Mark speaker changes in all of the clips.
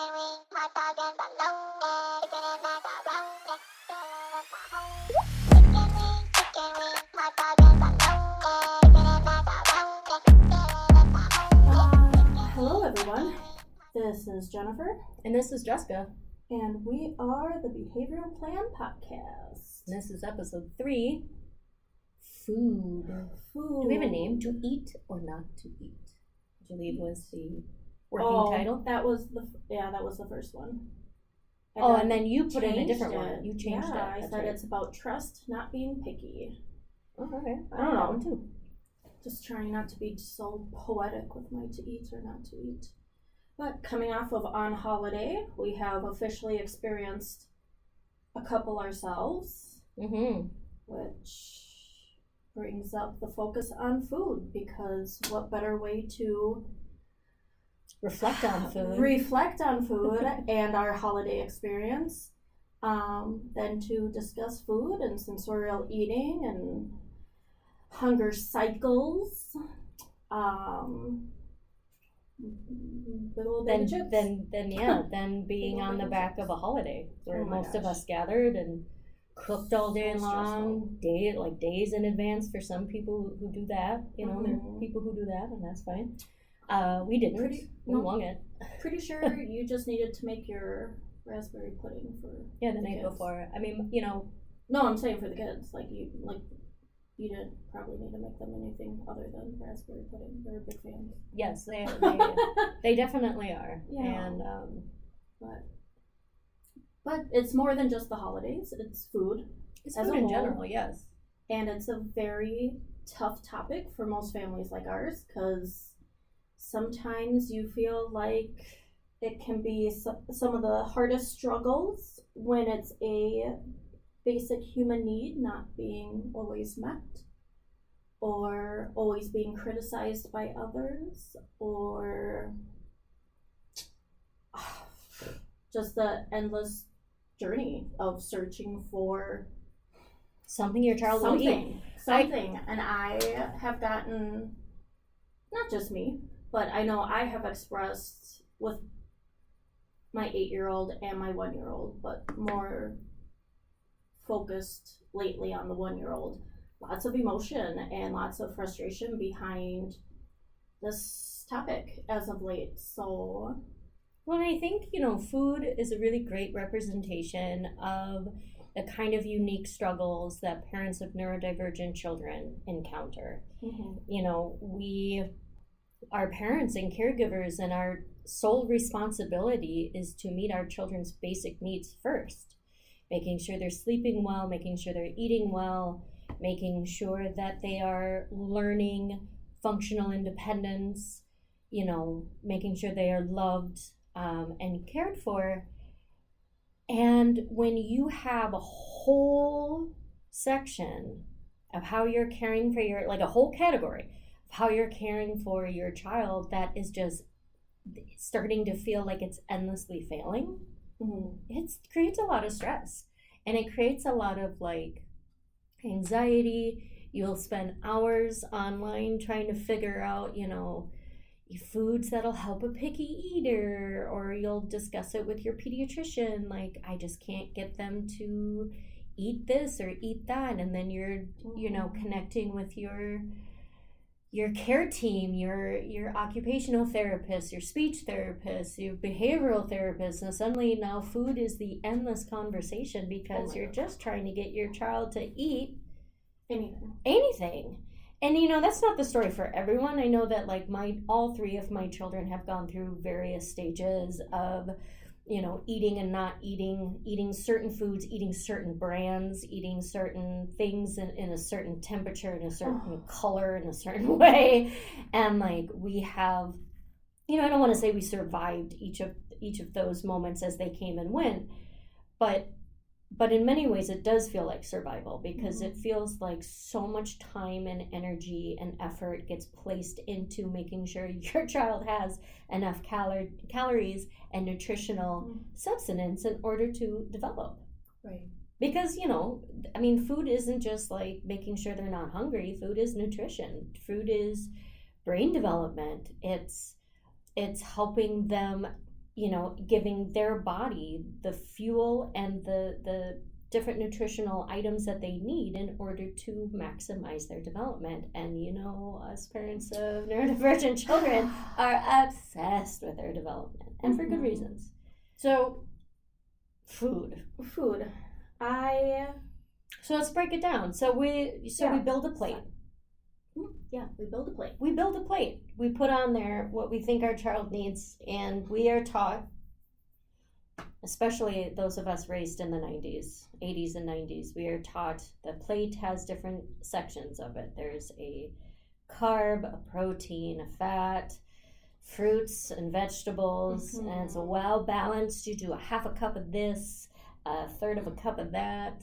Speaker 1: Hello everyone, this is Jennifer.
Speaker 2: And this is Jessica.
Speaker 1: And we are the Behavioral Plan Podcast.
Speaker 2: And this is episode 3, Food.
Speaker 1: Food.
Speaker 2: Do we have a name? To eat or not to eat? I believe was the working title.
Speaker 1: That was the first one.
Speaker 2: And then you put in a different one. You changed it.
Speaker 1: I said it's about trust, not being picky.
Speaker 2: Oh, okay.
Speaker 1: I don't know.
Speaker 2: One too.
Speaker 1: Just trying not to be so poetic with my to eat or not to eat. But coming off of On Holiday, we have officially experienced a couple ourselves, which brings up the focus on food, because what better way to
Speaker 2: reflect on food
Speaker 1: and our holiday experience than to discuss food and sensorial eating and hunger cycles.
Speaker 2: Then being on the back of a holiday where most of us gathered and cooked all day long, days in advance for some people who do that. There are people who do that, and that's fine. We didn't. We won it.
Speaker 1: Pretty sure you just needed to make your raspberry pudding for
Speaker 2: the night
Speaker 1: kids.
Speaker 2: before. I mean,
Speaker 1: No, I'm saying for the kids. You didn't probably need to make them anything other than raspberry pudding. They're big fans.
Speaker 2: Yes, they definitely are.
Speaker 1: Yeah.
Speaker 2: And
Speaker 1: but it's more than just the holidays. It's food.
Speaker 2: It's food in general, yes.
Speaker 1: And it's a very tough topic for most families like ours, because sometimes you feel like it can be some of the hardest struggles when it's a basic human need not being always met, or always being criticized by others, or just the endless journey of searching for
Speaker 2: something your child will eat.
Speaker 1: Something. And I have gotten, not just me, but I know I have expressed with my 8-year-old and my 1-year-old, but more focused lately on the 1-year-old. Lots of emotion and lots of frustration behind this topic as of late. So,
Speaker 2: well, I think, food is a really great representation of the kind of unique struggles that parents of neurodivergent children encounter. We are parents and caregivers, and our sole responsibility is to meet our children's basic needs first. Making sure they're sleeping well, making sure they're eating well, making sure that they are learning functional independence, making sure they are loved and cared for. And when you have a whole section of how you're caring for a whole category of how you're caring for your child that is just starting to feel like it's endlessly failing, it creates a lot of stress, and it creates a lot of anxiety. You'll spend hours online trying to figure out, foods that'll help a picky eater, or you'll discuss it with your pediatrician. I just can't get them to eat this or eat that. And then you're, connecting with your care team, your occupational therapist, your speech therapist, your behavioral therapist, and suddenly now food is the endless conversation, because you're just trying to get your child to eat anything. And that's not the story for everyone. I know that all 3 of my children have gone through various stages of eating and not eating certain foods, eating certain brands, eating certain things in a certain temperature, in a certain color, in a certain way. And we have, I don't want to say we survived each of those moments as they came and went, but in many ways it does feel like survival, because it feels like so much time and energy and effort gets placed into making sure your child has enough calories and nutritional substance in order to develop.
Speaker 1: Right.
Speaker 2: Because, food isn't just making sure they're not hungry. Food is nutrition. Food is brain development. It's helping them, giving their body the fuel and the different nutritional items that they need in order to maximize their development. And us parents of neurodivergent children are obsessed with their development, and for good reasons. So, food. So let's break it down. So we build a plate.
Speaker 1: Yeah, we build a plate.
Speaker 2: We put on there what we think our child needs, and we are taught, especially those of us raised in the 80s and 90s, we are taught the plate has different sections of it. There's a carb, a protein, a fat, fruits and vegetables, and it's a well balanced. You do a half a cup of this, a third of a cup of that.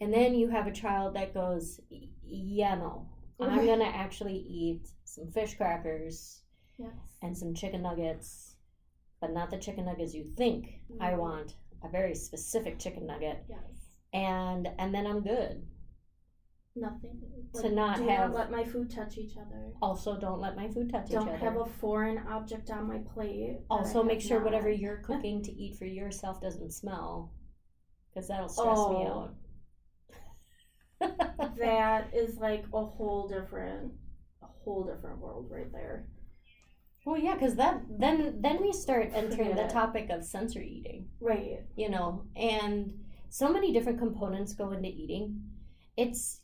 Speaker 2: And then you have a child that goes, I'm going to actually eat some fish crackers and some chicken nuggets, but not the chicken nuggets you think I want, a very specific chicken nugget. And then I'm good.
Speaker 1: Nothing.
Speaker 2: To not
Speaker 1: let my food touch each other.
Speaker 2: Also, don't let my food touch each other.
Speaker 1: Don't have a foreign object on my plate.
Speaker 2: Also, make sure whatever you're cooking to eat for yourself doesn't smell, because that'll stress me out.
Speaker 1: That is like a whole different world right there.
Speaker 2: Well, yeah, because then we start entering the topic of sensory eating,
Speaker 1: right?
Speaker 2: And so many different components go into eating. It's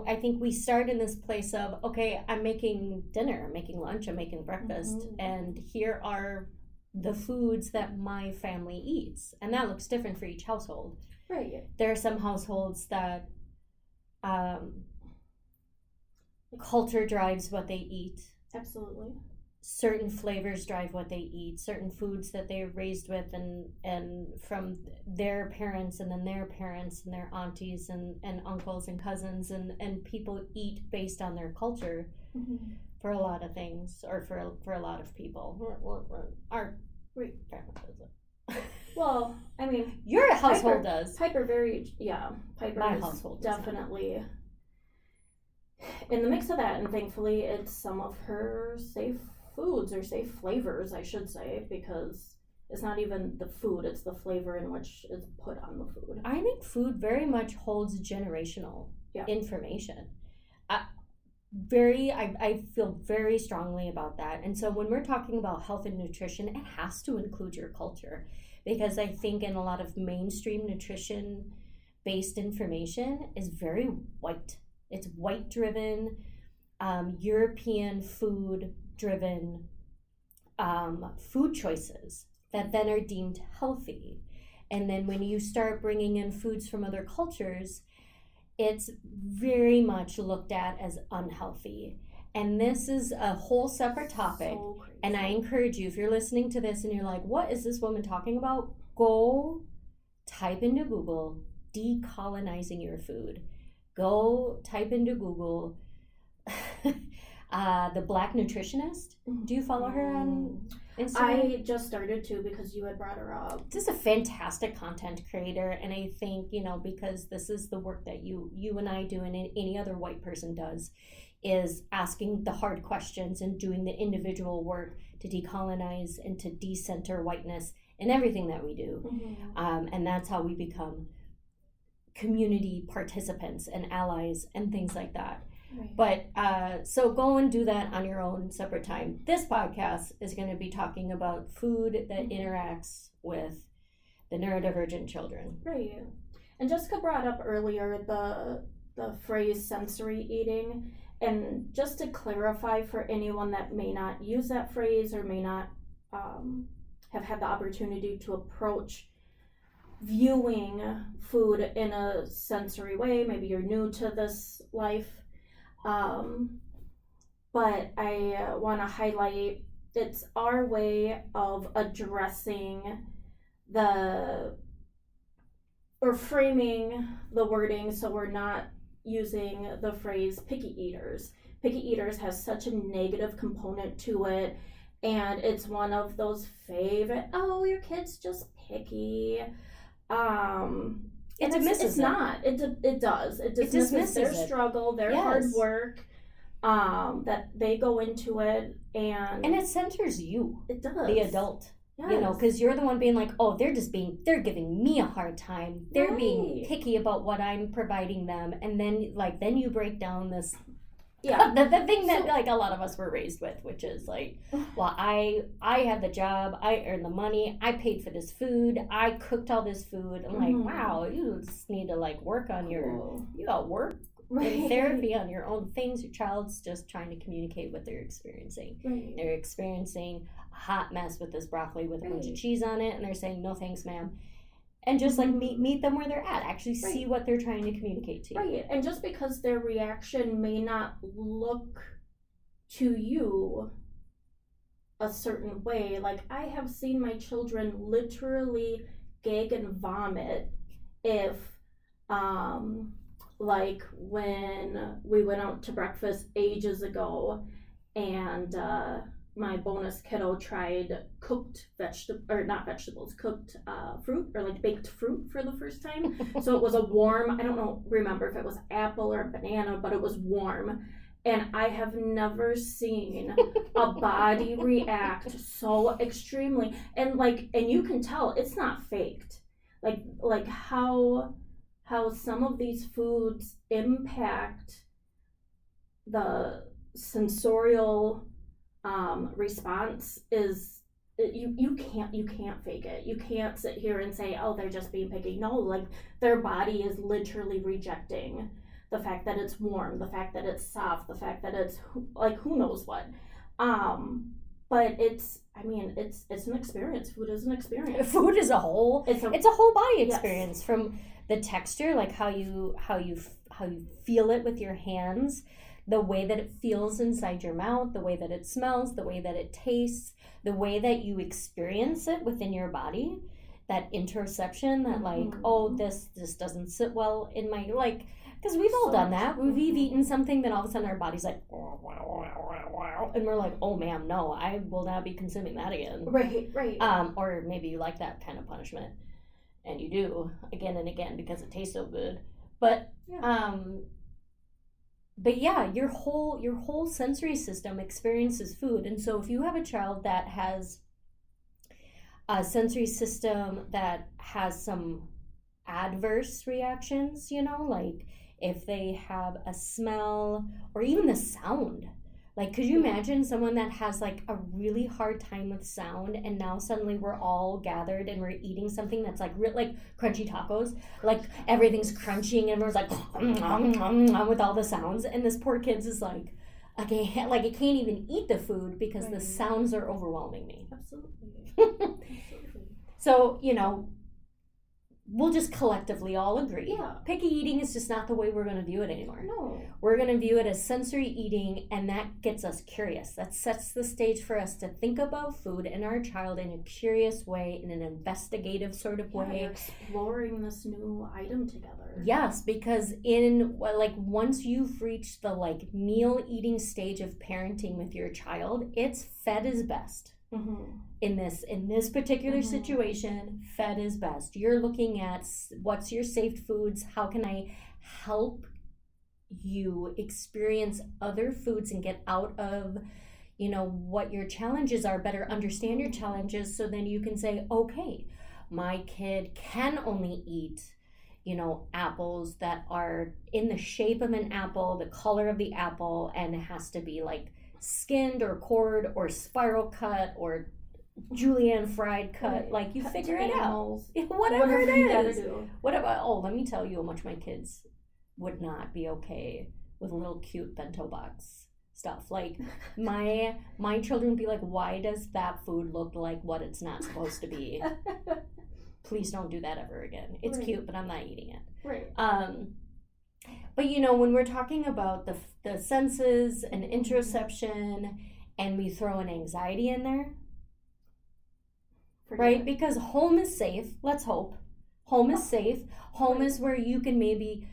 Speaker 2: I think we start in this place of, okay, I'm making dinner, I'm making lunch, I'm making breakfast, and here are the foods that my family eats, and that looks different for each household.
Speaker 1: Right.
Speaker 2: There are some households that culture drives what they eat.
Speaker 1: Absolutely.
Speaker 2: Certain flavors drive what they eat. Certain foods that they're raised with, and from their parents, and then their parents, and their aunties, and uncles and cousins, and people eat based on their culture for a lot of things, or for a lot of people. Our family does it.
Speaker 1: Well, I mean,
Speaker 2: your household does.
Speaker 1: Piper
Speaker 2: My household
Speaker 1: definitely in the mix of that, and thankfully it's some of her safe foods, or safe flavors, I should say, because it's not even the food, it's the flavor in which is put on the food.
Speaker 2: I think food very much holds generational information. I feel very strongly about that. And so when we're talking about health and nutrition, it has to include your culture, because I think in a lot of mainstream nutrition based information is very white. It's white driven, European food driven food choices that then are deemed healthy. And then when you start bringing in foods from other cultures, it's very much looked at as unhealthy. And this is a whole separate topic. So and I encourage you, if you're listening to this and you're like, what is this woman talking about? Go type into Google, decolonizing your food. Go type into Google, the Black Nutritionist. Do you follow her on Instagram?
Speaker 1: I just started to, because you had brought her up.
Speaker 2: This is a fantastic content creator, and I think, because this is the work that you and I do, and any other white person does, is asking the hard questions and doing the individual work to decolonize and to decenter whiteness in everything that we do. And that's how we become community participants and allies and things like that. Right. But so go and do that on your own separate time. This podcast is going to be talking about food that interacts with the neurodivergent children.
Speaker 1: Right. And Jessica brought up earlier the phrase sensory eating. And just to clarify for anyone that may not use that phrase, or may not have had the opportunity to approach viewing food in a sensory way, maybe you're new to this life, but I want to highlight it's our way of addressing or framing the wording, so we're not using the phrase picky eaters. Picky eaters has such a negative component to it, and it's one of those favorite, your kid's just picky. It dismisses their struggle, their hard work, that they go into it and
Speaker 2: it centers you,
Speaker 1: it does,
Speaker 2: the adult.
Speaker 1: yes.
Speaker 2: You know, because you're the one being like, oh, they're giving me a hard time. They're being picky about what I'm providing them. And then you break down this, the thing that like a lot of us were raised with, which is like, well, I had the job, I earned the money, I paid for this food, I cooked all this food. I'm like, wow, you just need to like work on you got work in therapy on your own things. Your child's just trying to communicate what they're experiencing. They're experiencing a hot mess with this broccoli with a bunch of cheese on it, and they're saying, no thanks, ma'am. And just like meet them where they're at. Actually see what they're trying to communicate to you.
Speaker 1: Right. And just because their reaction may not look to you a certain way, like I have seen my children literally gag and vomit if like when we went out to breakfast ages ago and my bonus kiddo tried cooked cooked fruit, or like baked fruit for the first time. So it was a warm, I don't remember if it was apple or banana, but it was warm. And I have never seen a body react so extremely. And you can tell it's not faked. Like how some of these foods impact the sensorial response is you can't fake it. You can't sit here and say, oh, they're just being picky. No, like their body is literally rejecting the fact that it's warm, the fact that it's soft, the fact that it's like who knows what. But it's an experience. Food is an experience.
Speaker 2: Food is a whole. It's a whole body experience,
Speaker 1: yes.
Speaker 2: From the texture, like how you feel it with your hands, the way that it feels inside your mouth, the way that it smells, the way that it tastes, the way that you experience it within your body, that interoception, that like, oh, this doesn't sit well in my, like, because we've all done that. We've eaten something, then all of a sudden our body's like, and we're like, oh, ma'am, no, I will not be consuming that again.
Speaker 1: Right.
Speaker 2: Or maybe you like that kind of punishment, and you do again and again because it tastes so good. But your whole sensory system experiences food. And so if you have a child that has a sensory system that has some adverse reactions, like if they have a smell or even the sound, like could you imagine someone that has like a really hard time with sound, and now suddenly we're all gathered and we're eating something that's like like crunchy tacos, like everything's crunching and everyone's like with all the sounds, and this poor kid's is like, okay, like it can't even eat the food because the sounds are overwhelming me.
Speaker 1: Absolutely.
Speaker 2: So we'll just collectively all agree.
Speaker 1: Yeah.
Speaker 2: Picky eating is just not the way we're going to view it anymore.
Speaker 1: No.
Speaker 2: We're going to view it as sensory eating, and that gets us curious. That sets the stage for us to think about food and our child in a curious way, in an investigative sort of way.
Speaker 1: You're exploring this new item together.
Speaker 2: Yes, because once you've reached the meal eating stage of parenting with your child, it's fed is best. In this particular situation, fed is best. You're looking at what's your safe foods, how can I help you experience other foods and get out of what your challenges are, better understand your challenges, so then you can say, okay, my kid can only eat apples that are in the shape of an apple, the color of the apple, and it has to be like skinned or cored or spiral cut or julienne fried cut. Right. Like you figure it out. Whatever it is. What about, let me tell you how much my kids would not be okay with little cute bento box stuff. Like my children would be like, why does that food look like what it's not supposed to be? Please don't do that ever again. It's cute, but I'm not eating it.
Speaker 1: Right.
Speaker 2: But when we're talking about the senses and interoception, and we throw an anxiety in there, right? Because home is safe. Let's hope. Home is safe. Home is where you can maybe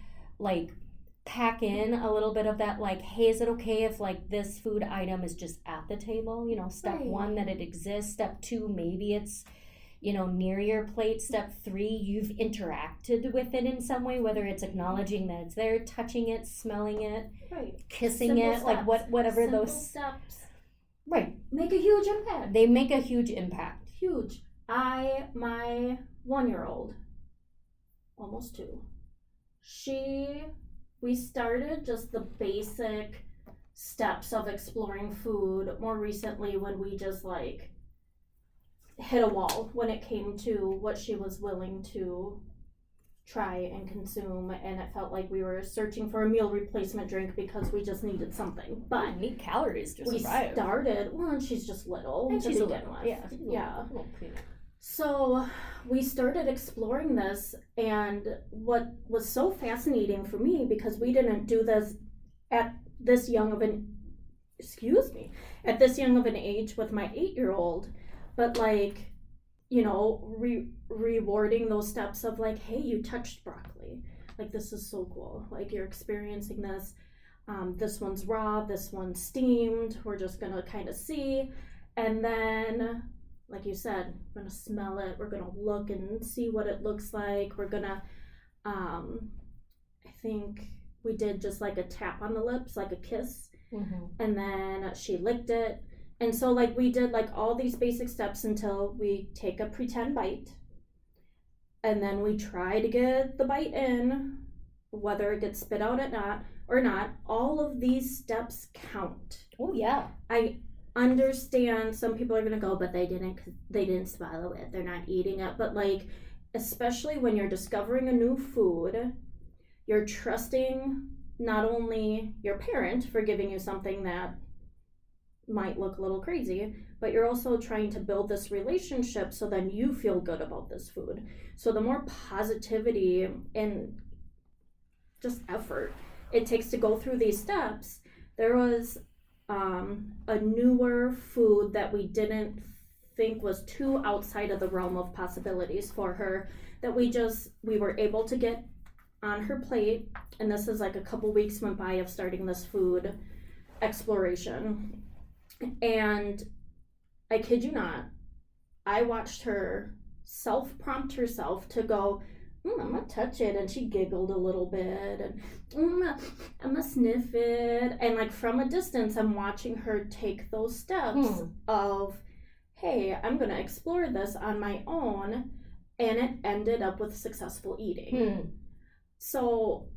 Speaker 2: pack in a little bit of that, hey, is it okay if this food item is just at the table? Step one, that it exists. Step two, maybe it's near your plate. Step 3, you've interacted with it in some way, whether it's acknowledging that it's there, touching it, smelling it,
Speaker 1: Right.
Speaker 2: kissing
Speaker 1: Simple
Speaker 2: it, like
Speaker 1: steps.
Speaker 2: whatever
Speaker 1: Simple
Speaker 2: those
Speaker 1: steps
Speaker 2: right.
Speaker 1: make a huge impact.
Speaker 2: They make a huge impact.
Speaker 1: Huge. My 1-year-old, almost 2, we started just the basic steps of exploring food more recently when we just like hit a wall when it came to what she was willing to try and consume, and it felt like we were searching for a meal replacement drink because we just needed something. But
Speaker 2: need calories to
Speaker 1: we
Speaker 2: survive.
Speaker 1: started, well, and she's just little
Speaker 2: And
Speaker 1: to
Speaker 2: she's a
Speaker 1: begin
Speaker 2: little,
Speaker 1: with.
Speaker 2: yeah.
Speaker 1: So we started exploring this, and what was so fascinating for me, because we didn't do this at this young of an age with my 8-year-old, but like, rewarding those steps of like, hey, you touched broccoli, like this is so cool, like you're experiencing this. This one's raw, this one's steamed, we're just gonna kind of see, and then like you said, we're gonna smell it, we're gonna look and see what it looks like, we're gonna I think we did just like a tap on the lips, like a kiss, and then she licked it. And so like we did like all these basic steps until we take a pretend bite, and then we try to get the bite in, whether it gets spit out or not. All of these steps count.
Speaker 2: Oh yeah.
Speaker 1: I understand some people are gonna go, but they didn't swallow it, they're not eating it. But like, especially when you're discovering a new food, you're trusting not only your parent for giving you something that might look a little crazy, but you're also trying to build this relationship so then you feel good about this food. So the more positivity and just effort it takes to go through these steps. There was a newer food that we didn't think was too outside of the realm of possibilities for her, that we were able to get on her plate, and this is like a couple weeks went by of starting this food exploration. And I kid you not, I watched her self-prompt herself to go, I'm gonna touch it, and she giggled a little bit, and I'm gonna sniff it, and like from a distance I'm watching her take those steps of, hey, I'm gonna explore this on my own, and it ended up with successful eating. So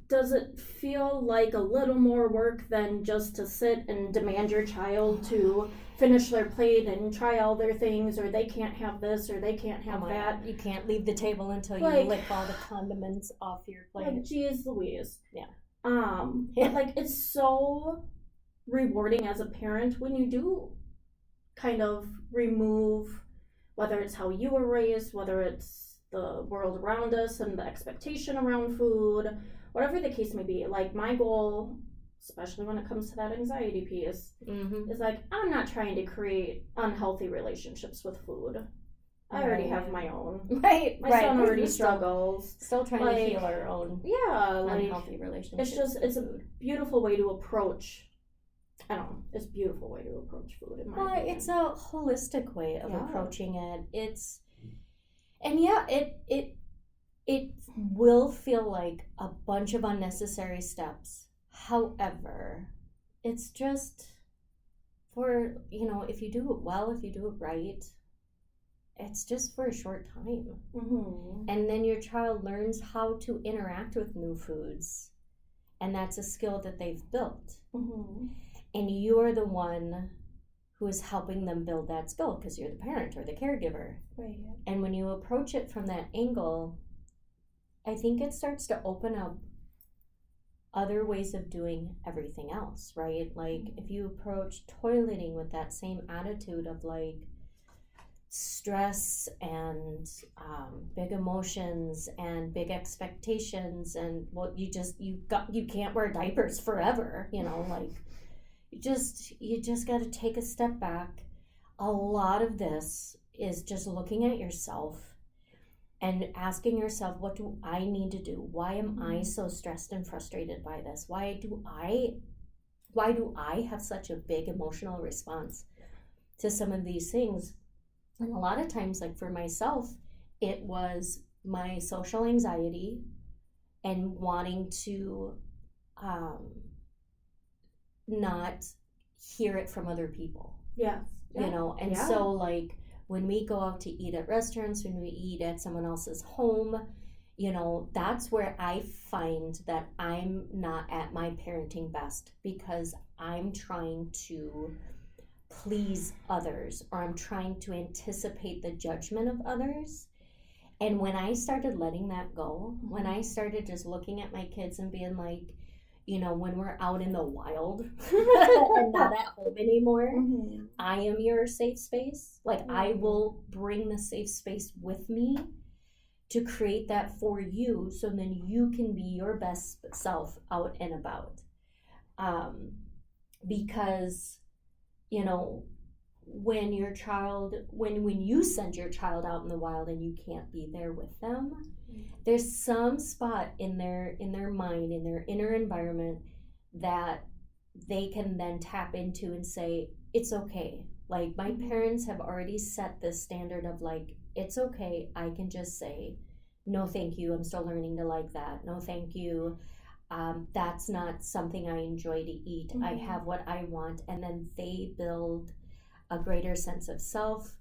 Speaker 1: does it feel like a little more work than just to sit and demand your child to finish their plate and try all their things, or they can't have this or they can't have that?
Speaker 2: God. You can't leave the table until you lick all the condiments off your plate.
Speaker 1: Like, geez Louise.
Speaker 2: Yeah.
Speaker 1: But like, it's so rewarding as a parent when you do kind of remove, whether it's how you were raised, whether it's the world around us and the expectation around food, whatever the case may be. Like, my goal, especially when it comes to that anxiety piece, is like, I'm not trying to create unhealthy relationships with food. I already have my own.
Speaker 2: Right.
Speaker 1: My son already struggles.
Speaker 2: Still trying to heal our own unhealthy relationships.
Speaker 1: It's a beautiful way to approach. I don't know. It's a beautiful way to approach food. In my opinion.
Speaker 2: It's a holistic way of approaching it. It will feel like a bunch of unnecessary steps. However, it's just for, if you do it well, if you do it right, it's just for a short time. And then your child learns how to interact with new foods. And that's a skill that they've built. And you're the one who is helping them build that skill because you're the parent or the caregiver.
Speaker 1: Right.
Speaker 2: And when you approach it from that angle, I think it starts to open up other ways of doing everything else, right? Like, if you approach toileting with that same attitude of like stress and big emotions and big expectations, and you can't wear diapers forever, like you just got to take a step back. A lot of this is just looking at yourself and asking yourself, what do I need to do? Why am I so stressed and frustrated by this? Why do I have such a big emotional response to some of these things? And a lot of times, like for myself, it was my social anxiety and wanting to not hear it from other people.
Speaker 1: Yes.
Speaker 2: You know, and so like when we go out to eat at restaurants, when we eat at someone else's home, you know, that's where I find that I'm not at my parenting best, because I'm trying to please others, or I'm trying to anticipate the judgment of others. And when I started letting that go, when I started just looking at my kids and being like, you know, when we're out in the wild and not at home anymore, I am your safe space. Like, I will bring the safe space with me to create that for you, so then you can be your best self out and about. Because, you know, when your child, when you send your child out in the wild and you can't be there with them, there's some spot in their mind, in their inner environment, that they can then tap into and say, it's okay. Like, my parents have already set this standard of like, it's okay, I can just say, no thank you, I'm still learning to like that. No thank you, that's not something I enjoy to eat. I have what I want. And then they build a greater sense of self,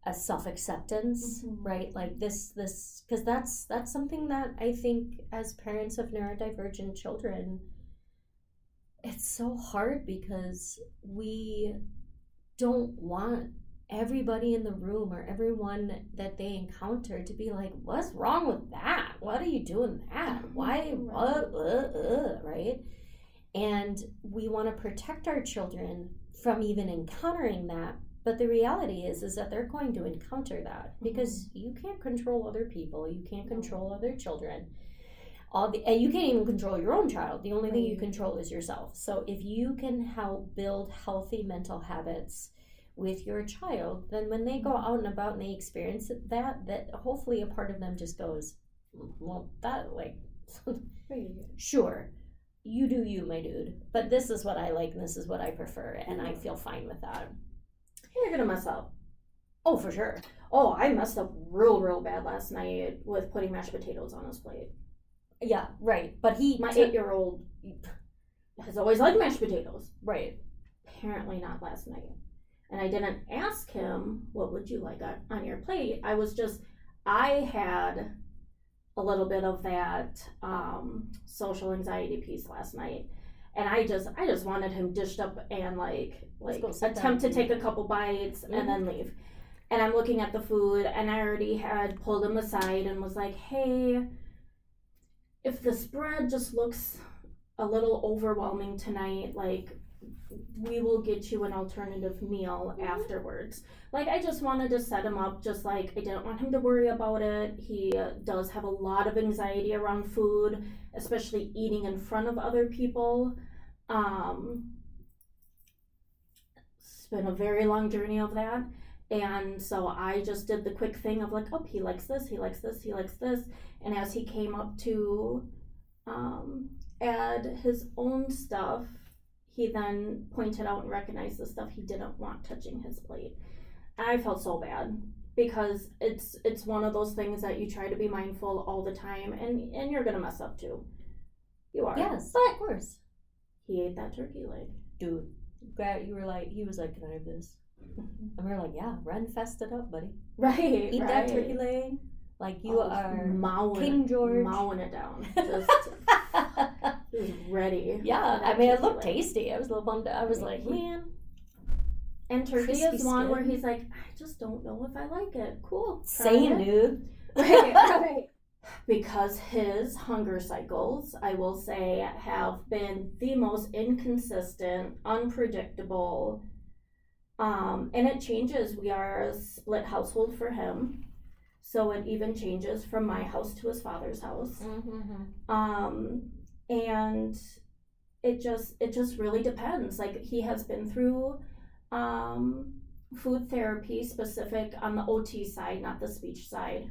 Speaker 2: a self-acceptance, right? Like this, because that's something that I think as parents of neurodivergent children, it's so hard, because we don't want everybody in the room or everyone that they encounter to be like, what's wrong with that? What are you doing that? Why? Right? And we want to protect our children from even encountering that. But the reality is that they're going to encounter that, because you can't control other people. You can't control other children. And you can't even control your own child. The only thing you control is yourself. So if you can help build healthy mental habits with your child, then when they go out and about and they experience that hopefully a part of them just goes, well, that, like, sure, you do you, my dude, but this is what I like and this is what I prefer, and I feel fine with that.
Speaker 1: You're gonna mess up.
Speaker 2: Oh, for sure.
Speaker 1: Oh, I messed up real bad last night with putting mashed potatoes on his plate.
Speaker 2: Yeah, right. But my
Speaker 1: 8-year-old has always liked mashed potatoes.
Speaker 2: Right.
Speaker 1: Apparently not last night. And I didn't ask him, what would you like on your plate? I had a little bit of that social anxiety piece last night. And I just wanted him dished up and like attempt to take a couple bites and then leave. And I'm looking at the food, and I already had pulled him aside and was like, hey, if the spread just looks a little overwhelming tonight, like, we will get you an alternative meal afterwards. Like, I just wanted to set him up, just like, I didn't want him to worry about it. He does have a lot of anxiety around food, especially eating in front of other people. It's been a very long journey of that. And so I just did the quick thing of like, oh, he likes this, he likes this, he likes this. And as he came up to add his own stuff, he then pointed out and recognized the stuff he didn't want touching his plate. And I felt so bad, because it's one of those things that you try to be mindful all the time, and you're gonna mess up too. You are.
Speaker 2: Yes,
Speaker 1: but
Speaker 2: of course.
Speaker 1: He ate that turkey leg.
Speaker 2: Dude, he was like, can I have this? And we were like, yeah, Ren fest it up, buddy.
Speaker 1: Right.
Speaker 2: Eat that turkey leg. Like, you are King George.
Speaker 1: Mowing it down. Just he was ready.
Speaker 2: Yeah, I mean, it looked tasty. I was a little bummed out. I was like, man.
Speaker 1: And turkey is one where he's like, I just don't know if I like it. Cool.
Speaker 2: Same, dude.
Speaker 1: Right. Because his hunger cycles, I will say, have been the most inconsistent, unpredictable, and it changes. We are a split household for him, so it even changes from my house to his father's house. And it just really depends. Like, he has been through food therapy, specific on the OT side, not the speech side,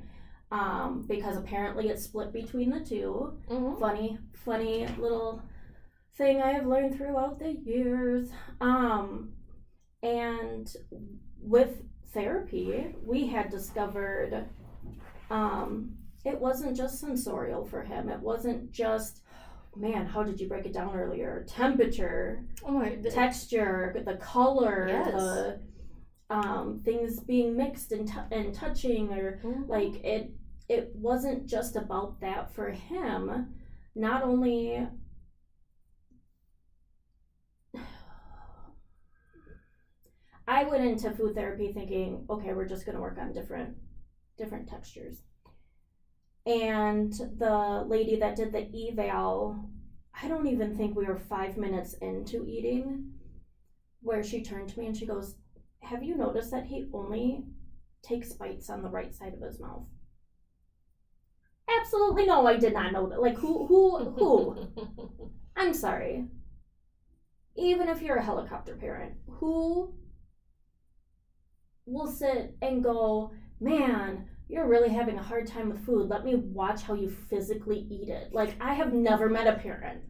Speaker 1: because apparently it's split between the two. Funny little thing I have learned throughout the years. And with therapy, we had discovered it wasn't just sensorial for him. It wasn't just, man, how did you break it down earlier? Temperature, texture, the color, the things being mixed and touching, or like it wasn't just about that for him. Not only I went into food therapy thinking, okay, we're just going to work on different textures. And the lady that did the eval, I don't even think we were 5 minutes into eating, where she turned to me and she goes, have you noticed that he only takes bites on the right side of his mouth? Absolutely no, I did not know that. Like, who? I'm sorry. Even if you're a helicopter parent, who will sit and go, man, you're really having a hard time with food. Let me watch how you physically eat it. Like, I have never met a parent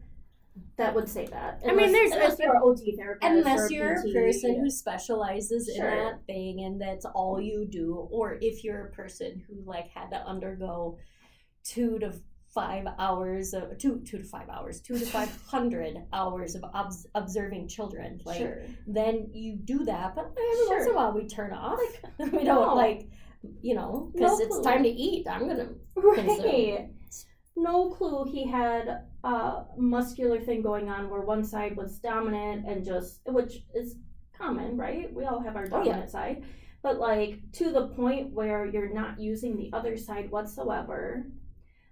Speaker 1: that would say that. Unless you're an OT therapist,
Speaker 2: unless
Speaker 1: or
Speaker 2: you're
Speaker 1: PT.
Speaker 2: a person who specializes in that thing and that's all you do, or if you're a person who like had to undergo 2 to 500 hours of observing children, like then you do that. But every once in a while we turn off. Like, we don't because it's time to eat. I'm gonna consume.
Speaker 1: No clue he had a muscular thing going on where one side was dominant and which is common, right? We all have our dominant side, but like to the point where you're not using the other side whatsoever.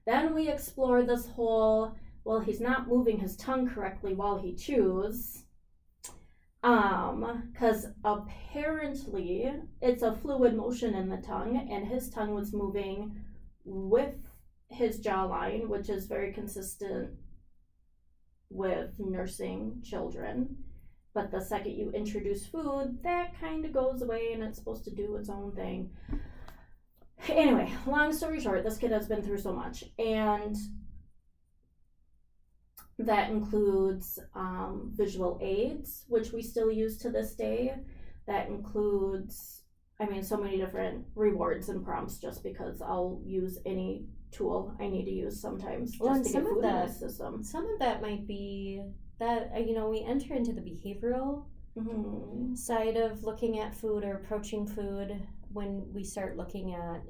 Speaker 1: Then we explore this whole, well, he's not moving his tongue correctly while he chews. Because apparently it's a fluid motion in the tongue, and his tongue was moving with his jawline, which is very consistent with nursing children. But the second you introduce food, that kind of goes away and it's supposed to do its own thing. Anyway, long story short, this kid has been through so much, and that includes visual aids, which we still use to this day. That includes, so many different rewards and prompts, just because I'll use any tool I need to use sometimes just to get food in my system.
Speaker 2: Some of that might be that, we enter into the behavioral side of looking at food or approaching food when we start looking at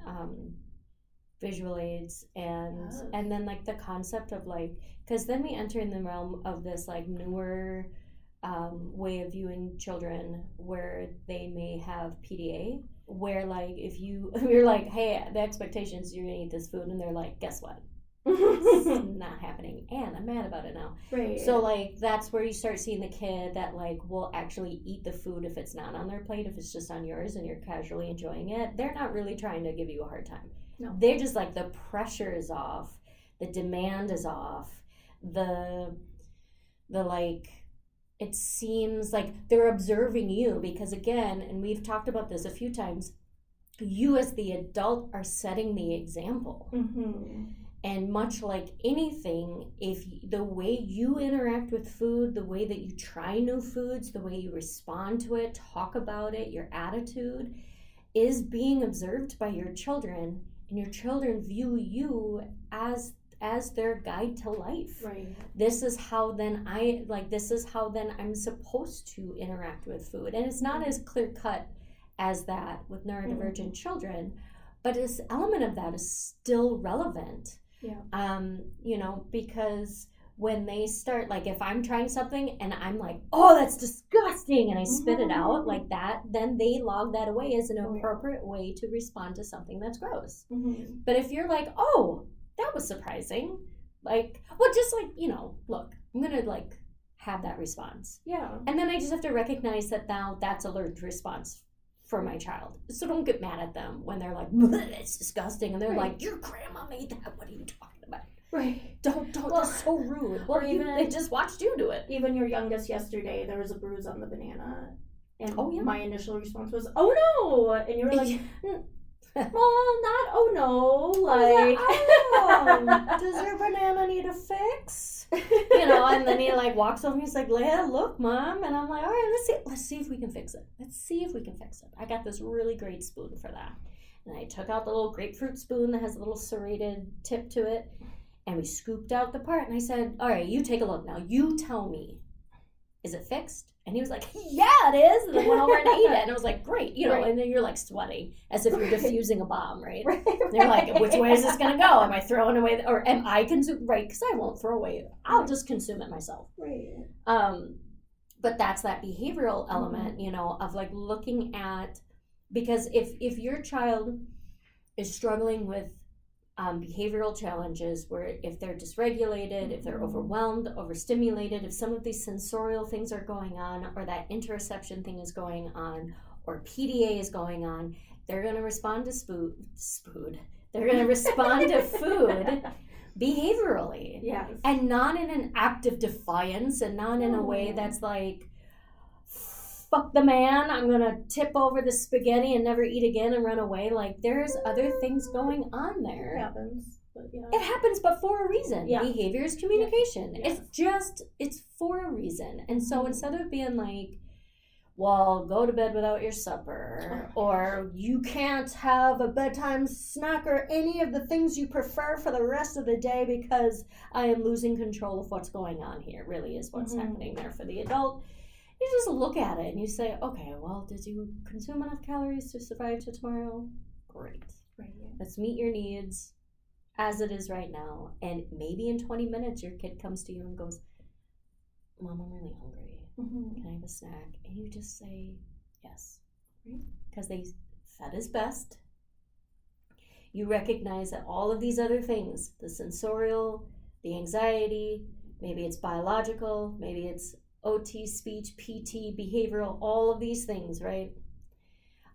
Speaker 2: visual aids and then like the concept of like, because then we enter in the realm of this like newer way of viewing children where they may have PDA, where like if you're like, hey, the expectation is you're gonna eat this food, and they're like, guess what? It's not happening, and I'm mad about it now.
Speaker 1: Right.
Speaker 2: So like that's where you start seeing the kid that like will actually eat the food if it's not on their plate, if it's just on yours and you're casually enjoying it. They're not really trying to give you a hard time.
Speaker 1: No.
Speaker 2: They're just like, the pressure is off, the demand is off, the like, it seems like they're observing you, because again, and we've talked about this a few times, you as the adult are setting the example. And much like anything, if the way you interact with food, the way that you try new foods, the way you respond to it, talk about it, your attitude is being observed by your children, and your children view you as their guide to life.
Speaker 1: Right.
Speaker 2: This is how then I'm supposed to interact with food. And it's not as clear cut as that with neurodivergent children, but this element of that is still relevant.
Speaker 1: Yeah.
Speaker 2: Because when they start, like if I'm trying something and I'm like, oh, that's disgusting, and I spit it out like that, then they log that away as an appropriate way to respond to something that's gross. But if you're like, oh, that was surprising, like, well, just like, look, I'm gonna like have that response.
Speaker 1: Yeah.
Speaker 2: And then I just have to recognize that now that's a learned response for my child. So don't get mad at them when they're like, it's disgusting, and they're like, your grandma made that, what are you talking about?
Speaker 1: Right.
Speaker 2: Don't, that's so rude. Well, they just watched you do it.
Speaker 1: Even your youngest yesterday, there was a bruise on the banana, and my initial response was, oh no, and you were like, well, not oh no, like,
Speaker 2: does your banana need a fix? And then he like walks over and he's like, Leia, look, Mom. And I'm like, all right, let's see if we can fix it. I got this really great spoon for that. And I took out the little grapefruit spoon that has a little serrated tip to it. And we scooped out the part. And I said, all right, you take a look now. You tell me, is it fixed? And he was like, yeah, it is. And then went over and ate it. And I was like, great.
Speaker 1: Right.
Speaker 2: And then you're like sweating as if you're defusing a bomb, right?
Speaker 1: Right.
Speaker 2: And you're like, which way is this going to go? Am I throwing away, or am I consuming? Right, because I won't throw away. I'll just consume it myself.
Speaker 1: Right.
Speaker 2: But that's that behavioral element, of like looking at, because if your child is struggling with behavioral challenges, where if they're dysregulated, if they're overwhelmed, overstimulated, if some of these sensorial things are going on, or that interoception thing is going on, or PDA is going on, they're going to respond to food. They're going to respond to food behaviorally.
Speaker 1: Yes.
Speaker 2: And not in an act of defiance, and not in a way that's like, fuck the man, I'm going to tip over the spaghetti and never eat again and run away. Like, there's other things going on there.
Speaker 1: It happens. But yeah.
Speaker 2: It happens, but for a reason.
Speaker 1: Yeah.
Speaker 2: Behavior is communication.
Speaker 1: Yes.
Speaker 2: It's for a reason. And so instead of being like, well, go to bed without your supper, or you can't have a bedtime snack or any of the things you prefer for the rest of the day because I am losing control of what's going on here, really is what's happening there for the adult. You just look at it and you say, okay, well, did you consume enough calories to survive to tomorrow? Great.
Speaker 1: Right.
Speaker 2: Let's meet your needs as it is right now. And maybe in 20 minutes, your kid comes to you and goes, Mom, I'm really hungry. Can I have a snack? And you just say yes. Right? Because they fed as best. You recognize that all of these other things, the sensorial, the anxiety, maybe it's biological, maybe it's OT, speech, PT, behavioral, all of these things, right,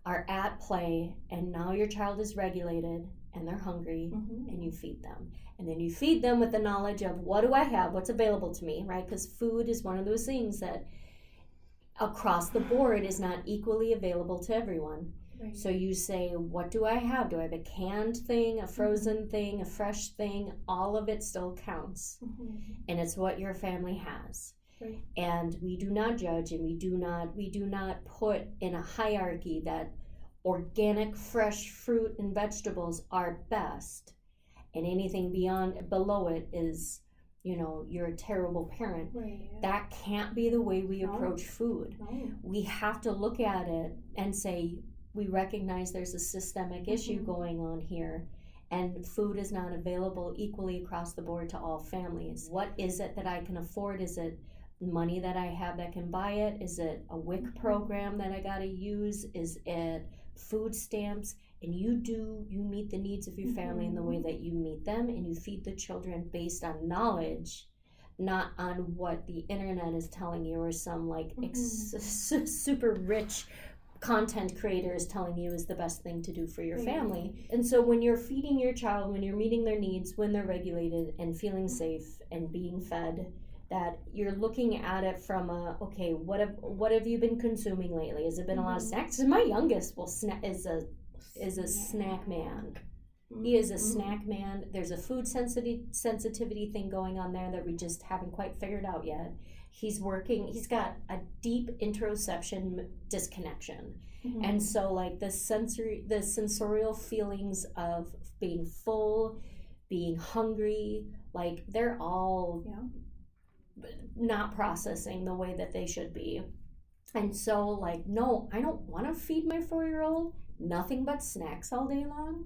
Speaker 2: are at play, and now your child is regulated and they're hungry, and you feed them. And then you feed them with the knowledge of, what do I have, what's available to me, right? Because food is one of those things that across the board is not equally available to everyone. Right. So you say, what do I have? Do I have a canned thing, a frozen thing, a fresh thing? All of it still counts. And it's what your family has. Right. And we do not judge, and we do not put in a hierarchy that organic fresh fruit and vegetables are best, and anything below it is, you're a terrible parent. Right. That can't be the way we approach food. No. We have to look at it and say, we recognize there's a systemic issue going on here, and food is not available equally across the board to all families. What is it that I can afford? Is it money that I have that can buy it? Is it a WIC program that I gotta use? Is it food stamps? And you meet the needs of your family in the way that you meet them, and you feed the children based on knowledge, not on what the internet is telling you, or some super rich content creator is telling you is the best thing to do for your family. And so when you're feeding your child, when you're meeting their needs, when they're regulated and feeling safe and being fed, that you're looking at it from okay, what have you been consuming lately? Has it been a lot of snacks? My youngest is a snack man. He is a snack man. There's a food sensitivity thing going on there that we just haven't quite figured out yet. He's got a deep interoception disconnection. And so like the sensorial feelings of being full, being hungry, like they're all not processing the way that they should be. And so like, no, I don't want to feed my 4-year-old nothing but snacks all day long,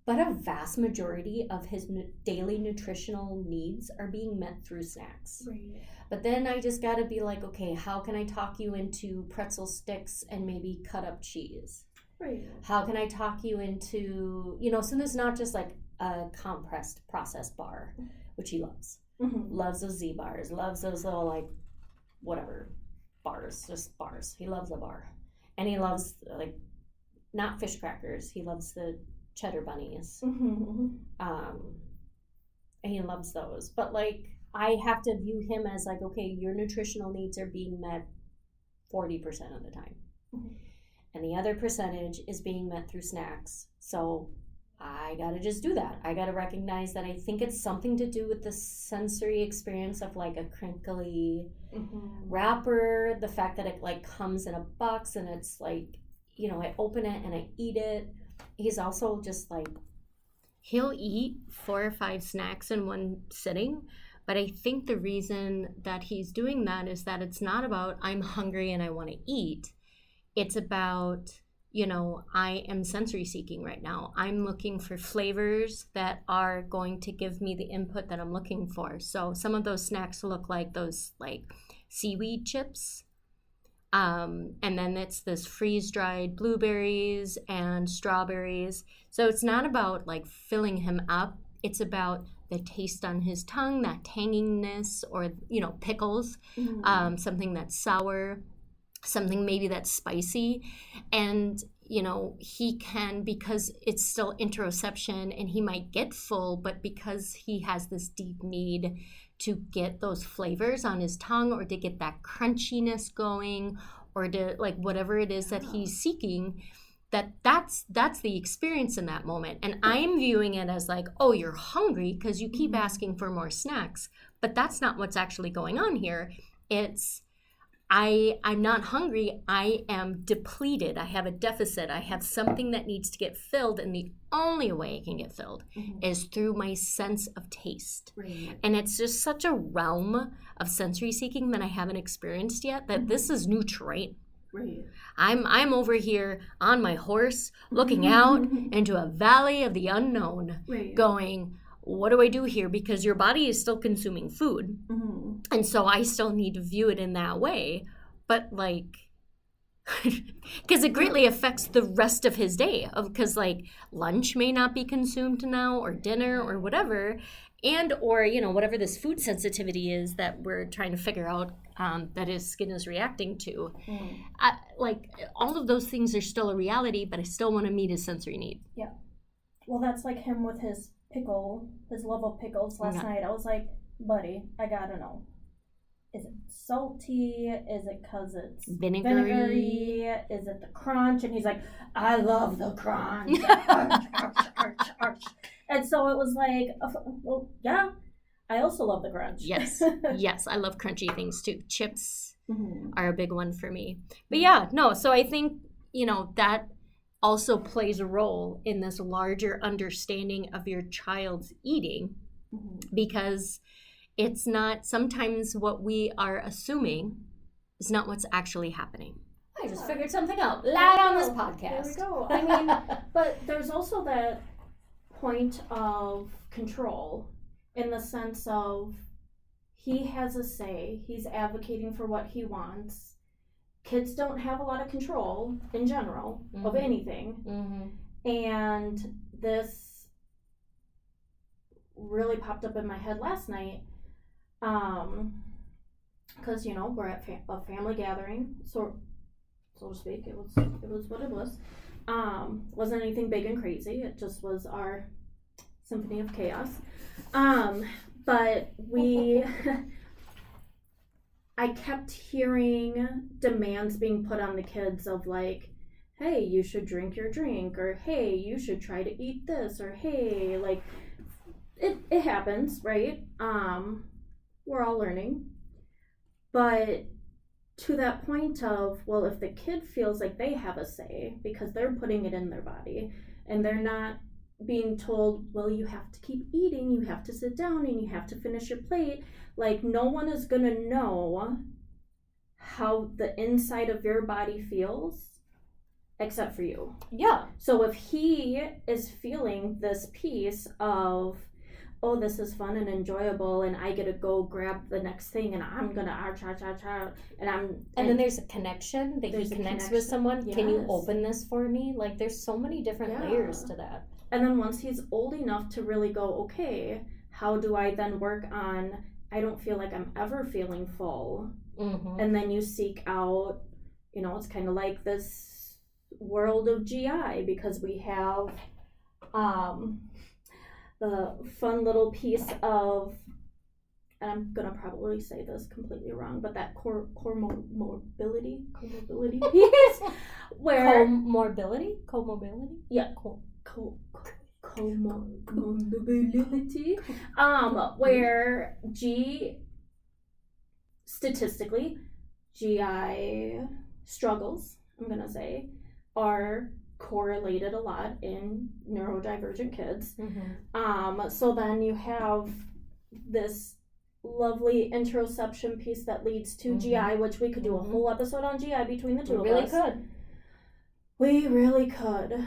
Speaker 2: but a vast majority of his daily nutritional needs are being met through snacks. Right. But then I just got to be like, okay, how can I talk you into pretzel sticks and maybe cut up cheese? Right. How can I talk you into, so there's not just like a compressed processed bar, which he loves. Loves those Z bars, loves those little like whatever bars, just bars. He loves a bar. And he loves like not fish crackers. He loves the cheddar bunnies. And he loves those. But like I have to view him as like, okay, your nutritional needs are being met 40% of the time. And the other percentage is being met through snacks. So I gotta just do that. I gotta recognize that I think it's something to do with the sensory experience of like a crinkly wrapper, the fact that it like comes in a box and it's like, you know, I open it and I eat it. He's also just like, he'll eat 4 or 5 snacks in one sitting. But I think the reason that he's doing that is that it's not about I'm hungry and I want to eat. It's about, you know, I am sensory seeking right now. I'm looking for flavors that are going to give me the input that I'm looking for. So some of those snacks look like those like seaweed chips. And then it's this freeze-dried blueberries and strawberries. So it's not about like filling him up. It's about the taste on his tongue, that tanginess, or, you know, pickles, something that's sour, something maybe that's spicy. And, you know, he can, because it's still interoception and he might get full, but because he has this deep need to get those flavors on his tongue or to get that crunchiness going or to like whatever it is that he's seeking, that's the experience in that moment. And I'm viewing it as like, oh, you're hungry because you keep asking for more snacks. But that's not what's actually going on here. It's I'm not hungry. I am depleted. I have a deficit. I have something that needs to get filled. And the only way it can get filled is through my sense of taste.
Speaker 1: Right.
Speaker 2: And it's just such a realm of sensory seeking that I haven't experienced yet that this is new terrain.
Speaker 1: Right.
Speaker 2: I'm over here on my horse looking out into a valley of the unknown, going, what do I do here? Because your body is still consuming food. And so I still need to view it in that way. But like, because it greatly affects the rest of his day. Because like lunch may not be consumed now, or dinner, or whatever. And or, you know, whatever this food sensitivity is that we're trying to figure out that his skin is reacting to. Like all of those things are still a reality, but I still want to meet his sensory need.
Speaker 1: Yeah. Well, that's like him with his love of pickles last night. I was like, buddy, I gotta know. Is it salty? Is it because it's vinegary? Is it the crunch? And he's like, I love the crunch. And so it was like, well, yeah, I also love the crunch.
Speaker 2: Yes. Yes, I love crunchy things too. Chips are a big one for me. But yeah, no, so I think, you know, that also plays a role in this larger understanding of your child's eating, because it's not, sometimes what we are assuming is not what's actually happening. I just figured something out loud on this podcast.
Speaker 1: There we go. I mean, but there's also that point of control in the sense of he has a say, he's advocating for what he wants. Kids don't have a lot of control in general of anything. And this really popped up in my head last night because, you know, we're at a family gathering, so to speak. It was what it was. Wasn't anything big and crazy. It just was our symphony of chaos. But we I kept hearing demands being put on the kids of like, hey, you should drink your drink, or hey, you should try to eat this, or hey, like it happens, right? We're all learning. But to that point of, well, if the kid feels like they have a say because they're putting it in their body and they're not being told, well, you have to keep eating, you have to sit down and you have to finish your plate, like no one is gonna know how the inside of your body feels except for you.
Speaker 2: Yeah.
Speaker 1: So if he is feeling this piece of, oh, this is fun and enjoyable, and I get to go grab the next thing, and I'm gonna and
Speaker 2: then there's a connection that he connects with someone. Yes. Can you open this for me? Like there's so many different layers to that.
Speaker 1: And then once he's old enough to really go, okay, how do I then work on, I don't feel like I'm ever feeling full. And then you seek out, you know, it's kind of like this world of GI, because we have the fun little piece of, and I'm gonna probably say this completely wrong, but that comorbidity piece, where
Speaker 2: comorbidity,
Speaker 1: yeah, comorbidity, where statistically, GI struggles, I'm gonna say, are correlated a lot in neurodivergent kids. So then you have this lovely interoception piece that leads to GI, which we could do a whole episode on GI between the two of us. We really could.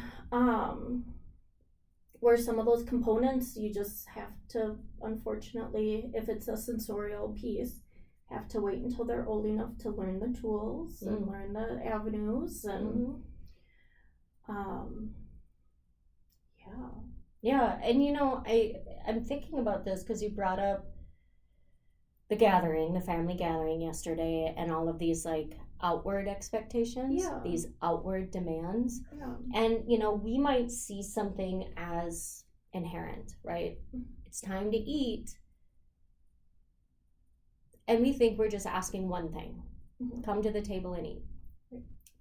Speaker 1: Where some of those components you just have to, unfortunately, if it's a sensorial piece, have to wait until they're old enough to learn the tools and learn the avenues and
Speaker 2: yeah. And you know, I'm thinking about this because you brought up the family gathering yesterday, and all of these like outward expectations, these outward demands. And you know, we might see something as inherent, right? It's time to eat, and we think we're just asking one thing: come to the table and eat.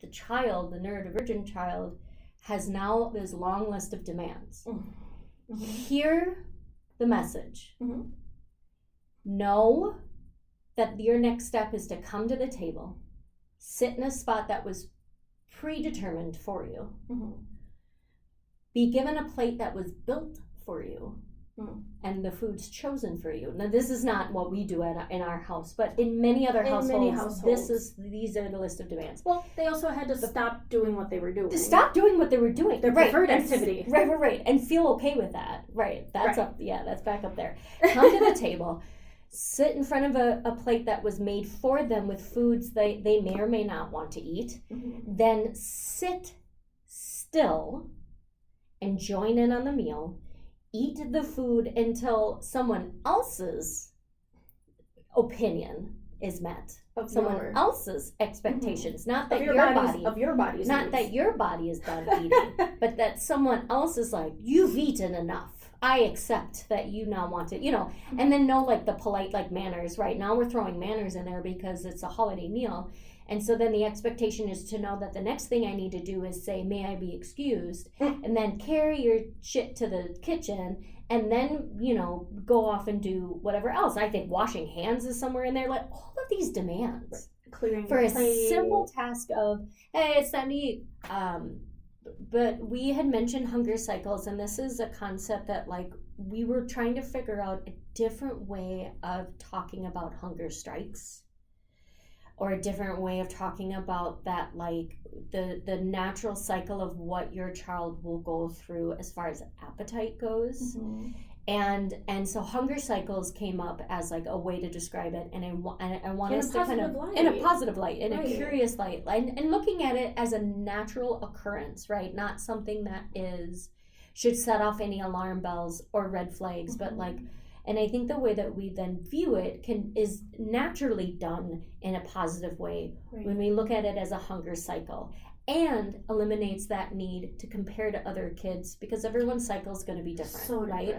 Speaker 2: The child, the neurodivergent child, has now this long list of demands. Hear the message. Know that your next step is to come to the table, sit in a spot that was predetermined for you, be given a plate that was built for you, and the food's chosen for you. Now, this is not what we do in our house, but in many other households, these are the list of demands.
Speaker 1: Well, they also had to stop doing what they were doing.
Speaker 2: Stop doing what they were doing.
Speaker 1: Their preferred activity.
Speaker 2: Right. And feel okay with that. Right. That's up. Yeah, that's back up there. Come to the table. Sit in front of a plate that was made for them with foods they may or may not want to eat. Then sit still and join in on the meal. Eat the food until someone else's opinion is met. Someone else's expectations. Not that your body's not that your body is done eating, but that someone else is like, you've eaten enough. I accept that you now want to, and then know like the polite like manners. Right now we're throwing manners in there because it's a holiday meal. And so then the expectation is to know that the next thing I need to do is say, may I be excused? And then carry your shit to the kitchen and then, go off and do whatever else. I think washing hands is somewhere in there. Like all of these demands.
Speaker 1: Clearing
Speaker 2: for a simple task of, hey, it's time to eat. But we had mentioned hunger cycles, and this is a concept that like we were trying to figure out a different way of talking about hunger strikes, or a different way of talking about that, like the natural cycle of what your child will go through as far as appetite goes. And so hunger cycles came up as like a way to describe it, and I want us to kind of in a positive light, in a curious light, and looking at it as a natural occurrence, right? Not something that should set off any alarm bells or red flags, but like. And I think the way that we then view it is naturally done in a positive way when we look at it as a hunger cycle, and eliminates that need to compare to other kids, because everyone's cycle is going to be different, right?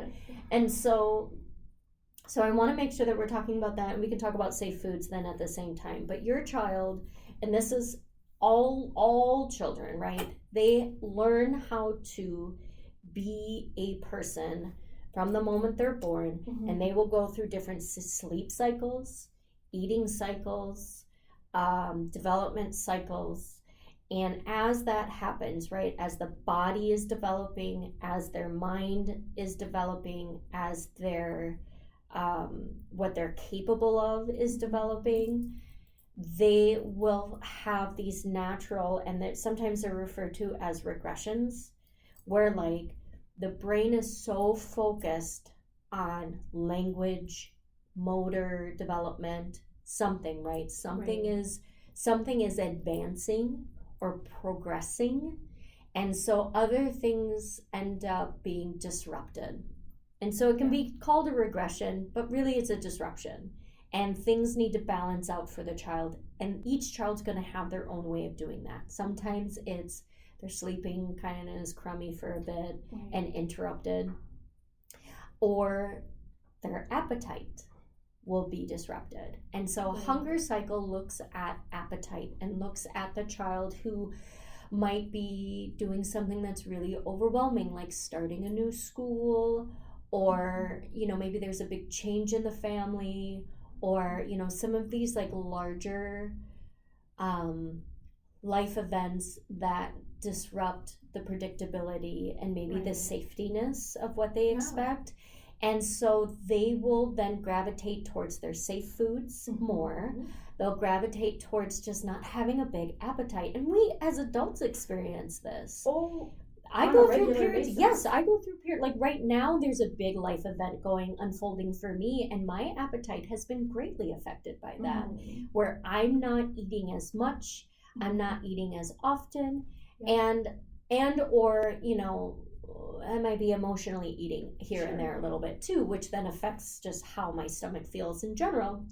Speaker 2: And so I want to make sure that we're talking about that, and we can talk about safe foods then at the same time. But your child, and this is all children, right? They learn how to be a person from the moment they're born, and they will go through different sleep cycles, eating cycles, development cycles. And as that happens, right, as the body is developing, as their mind is developing, as their what they're capable of is developing, they will have these natural, and that sometimes they're referred to as regressions, where like the brain is so focused on language, motor development, something, right? Something is advancing or progressing, and so other things end up being disrupted. And so it can be called a regression, but really it's a disruption. And things need to balance out for the child, and each child's going to have their own way of doing that. Sometimes it's they're sleeping kind of as crummy for a bit and interrupted, or their appetite will be disrupted. And so a hunger cycle looks at appetite and looks at the child who might be doing something that's really overwhelming, like starting a new school, or, maybe there's a big change in the family, or, some of these like larger life events that disrupt the predictability and maybe the safetiness of what they expect. And so they will then gravitate towards their safe foods more. They'll gravitate towards just not having a big appetite. And we as adults experience this. I go through periods. Yes, I go through periods. Like right now, there's a big life event unfolding for me, and my appetite has been greatly affected by that. Where I'm not eating as much, I'm not eating as often, and or I might be emotionally eating here and there a little bit too, which then affects just how my stomach feels in general.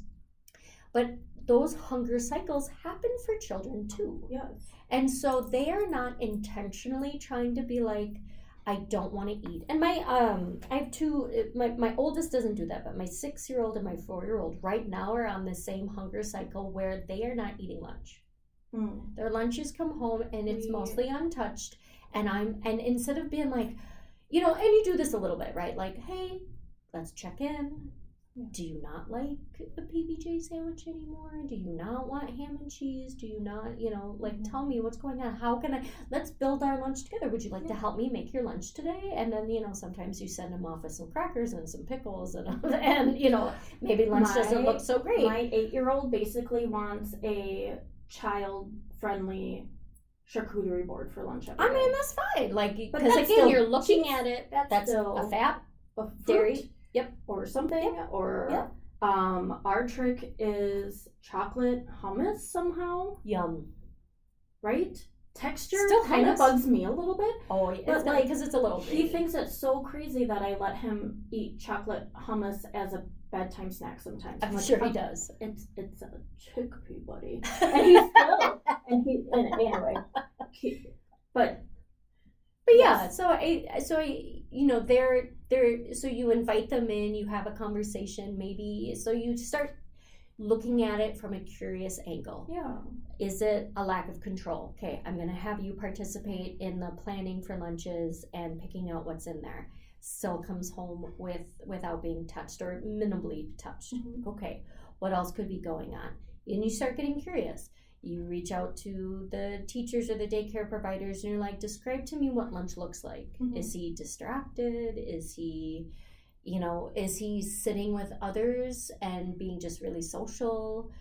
Speaker 2: But those hunger cycles happen for children too.
Speaker 1: Yes.
Speaker 2: And so they are not intentionally trying to be like, I don't want to eat. And my I have two, my oldest doesn't do that, but my 6-year-old and my 4-year-old right now are on the same hunger cycle where they are not eating lunch. Their lunches come home and it's mostly untouched. And instead of being like, and you do this a little bit, right? Like, hey, let's check in. Do you not like a PBJ sandwich anymore? Do you not want ham and cheese? Do you not, tell me what's going on? How can let's build our lunch together. Would you like to help me make your lunch today? And then, sometimes you send them off with some crackers and some pickles and maybe lunch doesn't look so great.
Speaker 1: My 8-year-old basically wants a child-friendly charcuterie board for lunch every day.
Speaker 2: That's fine. Because again, you're looking at it. That's a fat, dairy. Yep.
Speaker 1: Or something. Yep. Or our trick is chocolate hummus somehow.
Speaker 2: Yum.
Speaker 1: Right? Texture
Speaker 2: still
Speaker 1: kind of bugs me a little bit.
Speaker 2: Oh, yeah. But because it's a little
Speaker 1: he thinks it's so crazy that I let him eat chocolate hummus as a bedtime snack sometimes.
Speaker 2: I'm sure he does.
Speaker 1: It's a chickpea, buddy. And he's still anyway. But
Speaker 2: yeah, so so you invite them in, you have a conversation, maybe, so you start looking at it from a curious angle.
Speaker 1: Yeah.
Speaker 2: Is it a lack of control? Okay, I'm going to have you participate in the planning for lunches and picking out what's in there. Still comes home without being touched or minimally touched. Okay, what else could be going on? And you start getting curious. You reach out to the teachers or the daycare providers and you're like, describe to me what lunch looks like. Is he distracted? Is he, is he sitting with others and being just really social?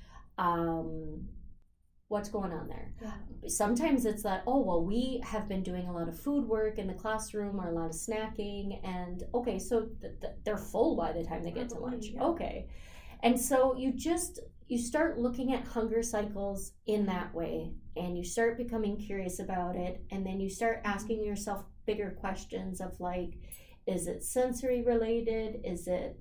Speaker 2: What's going on there? Yeah. Sometimes it's that, we have been doing a lot of food work in the classroom or a lot of snacking. And okay, so they're full by the time they get to lunch. Yeah. Okay. And so you start looking at hunger cycles in that way, and you start becoming curious about it, and then you start asking yourself bigger questions of like, is it sensory related? Is it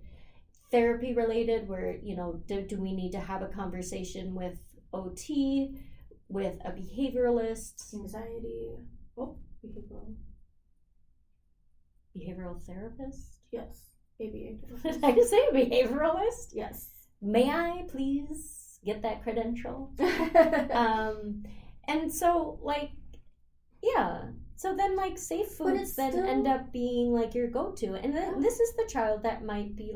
Speaker 2: therapy related where, do we need to have a conversation with OT, with a behavioralist?
Speaker 1: Anxiety.
Speaker 2: Behavioral therapist?
Speaker 1: Yes. Behavioralist.
Speaker 2: I can say behavioralist?
Speaker 1: Yes.
Speaker 2: May I please get that credential? And so so then safe foods then end up being your go-to. And then this is the child that might be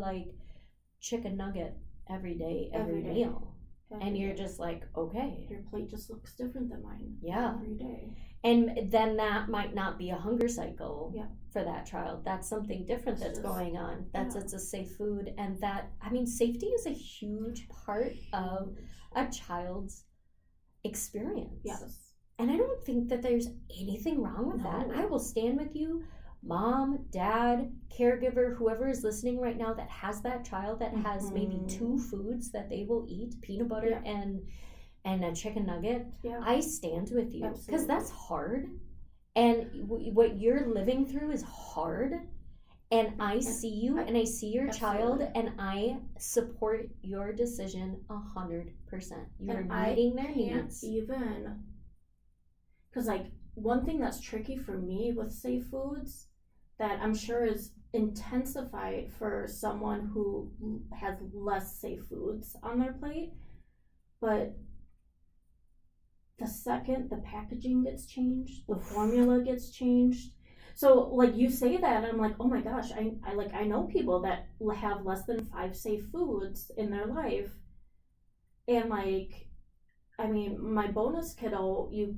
Speaker 2: chicken nugget every day, every meal. And you're just okay.
Speaker 1: Your plate just looks different than mine.
Speaker 2: Yeah.
Speaker 1: Every day.
Speaker 2: And then that might not be a hunger cycle for that child. That's something different that's going on. It's a safe food. And safety is a huge part of a child's experience.
Speaker 1: Yes.
Speaker 2: And I don't think that there's anything wrong with that. I will stand with you, mom, dad, caregiver, whoever is listening right now that has that child that has maybe 2 foods that they will eat, peanut butter and a chicken nugget. Yeah. I stand with you because that's hard. And what you're living through is hard. And I see you and I see your child and I support your decision 100%. You're meeting their needs.
Speaker 1: Because one thing that's tricky for me with safe foods that I'm sure is intensified for someone who has less safe foods on their plate, but the second the packaging gets changed, the formula gets changed. So like you say that, I'm like, oh my gosh, I know people that have less than 5 safe foods in their life, and like, I mean, my bonus kiddo, you